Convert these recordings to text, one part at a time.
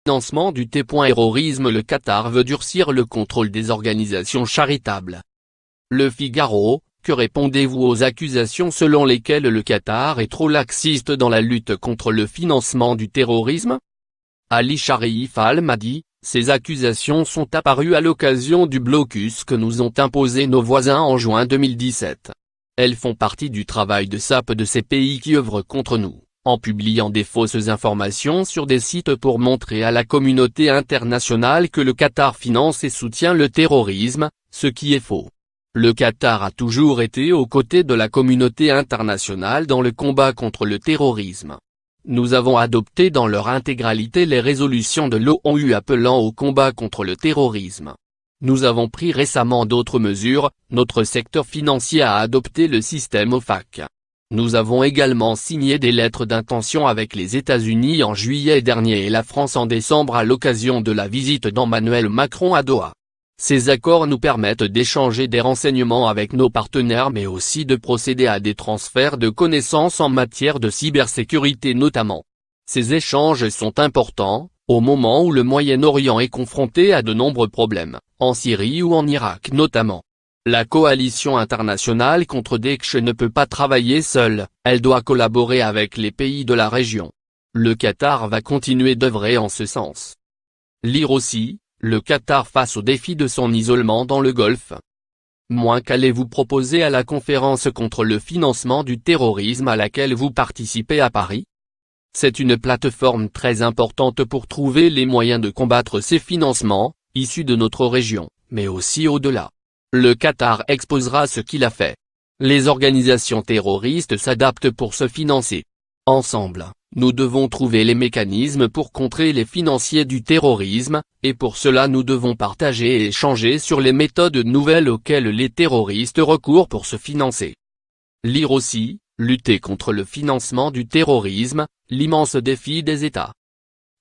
Financement du terrorisme. Le Qatar veut durcir le contrôle des organisations charitables. Le Figaro, que répondez-vous aux accusations selon lesquelles le Qatar est trop laxiste dans la lutte contre le financement du terrorisme? Ali Sharif Al-Mahdi, ces accusations sont apparues à l'occasion du blocus que nous ont imposé nos voisins en juin 2017. Elles font partie du travail de sape de ces pays qui œuvrent contre nous, en publiant des fausses informations sur des sites pour montrer à la communauté internationale que le Qatar finance et soutient le terrorisme, ce qui est faux. Le Qatar a toujours été aux côtés de la communauté internationale dans le combat contre le terrorisme. Nous avons adopté dans leur intégralité les résolutions de l'ONU appelant au combat contre le terrorisme. Nous avons pris récemment d'autres mesures, notre secteur financier a adopté le système OFAC. Nous avons également signé des lettres d'intention avec les États-Unis en juillet dernier et la France en décembre à l'occasion de la visite d'Emmanuel Macron à Doha. Ces accords nous permettent d'échanger des renseignements avec nos partenaires mais aussi de procéder à des transferts de connaissances en matière de cybersécurité notamment. Ces échanges sont importants, au moment où le Moyen-Orient est confronté à de nombreux problèmes, en Syrie ou en Irak notamment. La coalition internationale contre Daesh ne peut pas travailler seule, elle doit collaborer avec les pays de la région. Le Qatar va continuer d'œuvrer en ce sens. Lire aussi, le Qatar face au défi de son isolement dans le Golfe. Qu'allez-vous proposer à la conférence contre le financement du terrorisme à laquelle vous participez à Paris? C'est une plateforme très importante pour trouver les moyens de combattre ces financements, issus de notre région, mais aussi au-delà. Le Qatar exposera ce qu'il a fait. Les organisations terroristes s'adaptent pour se financer. Ensemble, nous devons trouver les mécanismes pour contrer les financiers du terrorisme, et pour cela nous devons partager et échanger sur les méthodes nouvelles auxquelles les terroristes recourent pour se financer. Lire aussi, lutter contre le financement du terrorisme, l'immense défi des États.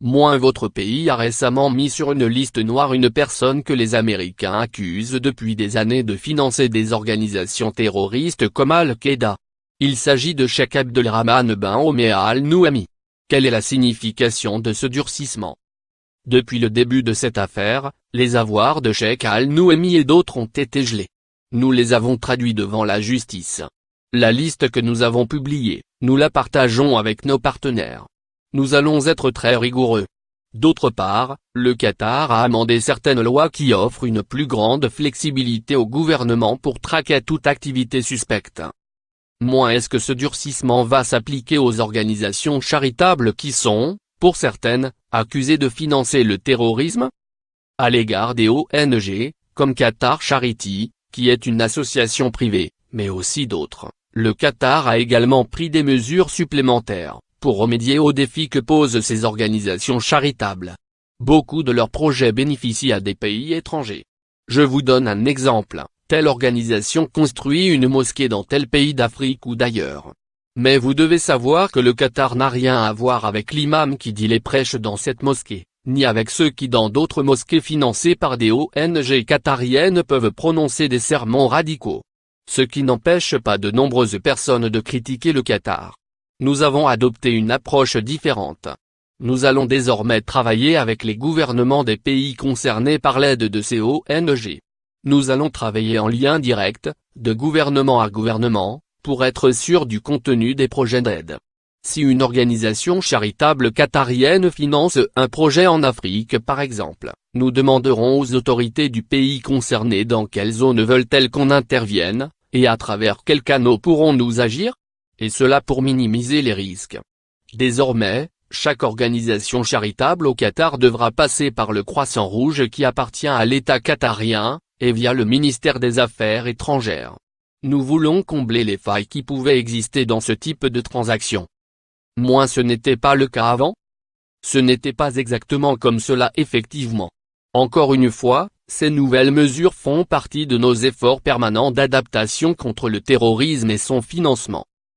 Votre pays a récemment mis sur une liste noire une personne que les Américains accusent depuis des années de financer des organisations terroristes comme Al-Qaïda. Il s'agit de Cheikh Abdelrahman Ben Omar Al-Nouami. Quelle est la signification de ce durcissement? Depuis le début de cette affaire, les avoirs de Cheikh Al-Nouami et d'autres ont été gelés. Nous les avons traduits devant la justice. La liste que nous avons publiée, nous la partageons avec nos partenaires. Nous allons être très rigoureux. D'autre part, le Qatar a amendé certaines lois qui offrent une plus grande flexibilité au gouvernement pour traquer toute activité suspecte. Est-ce que ce durcissement va s'appliquer aux organisations charitables qui sont, pour certaines, accusées de financer le terrorisme? À l'égard des ONG, comme Qatar Charity, qui est une association privée, mais aussi d'autres, le Qatar a également pris des mesures supplémentaires, pour remédier aux défis que posent ces organisations charitables. Beaucoup de leurs projets bénéficient à des pays étrangers. Je vous donne un exemple. Telle organisation construit une mosquée dans tel pays d'Afrique ou d'ailleurs. Mais vous devez savoir que le Qatar n'a rien à voir avec l'imam qui dit les prêches dans cette mosquée, ni avec ceux qui dans d'autres mosquées financées par des ONG qatariennes peuvent prononcer des sermons radicaux. Ce qui n'empêche pas de nombreuses personnes de critiquer le Qatar. Nous avons adopté une approche différente. Nous allons désormais travailler avec les gouvernements des pays concernés par l'aide de ces ONG. Nous allons travailler en lien direct, de gouvernement à gouvernement, pour être sûr du contenu des projets d'aide. Si une organisation charitable qatarienne finance un projet en Afrique par exemple, nous demanderons aux autorités du pays concerné dans quelle zone veulent-elles qu'on intervienne, et à travers quels canaux pourrons-nous agir? Et cela pour minimiser les risques. Désormais, chaque organisation charitable au Qatar devra passer par le Croissant Rouge qui appartient à l'État qatarien, et via le ministère des Affaires étrangères. Nous voulons combler les failles qui pouvaient exister dans ce type de transaction. Ce n'était pas le cas avant? Ce n'était pas exactement comme cela effectivement. Encore une fois, ces nouvelles mesures font partie de nos efforts permanents d'adaptation contre le terrorisme et son financement.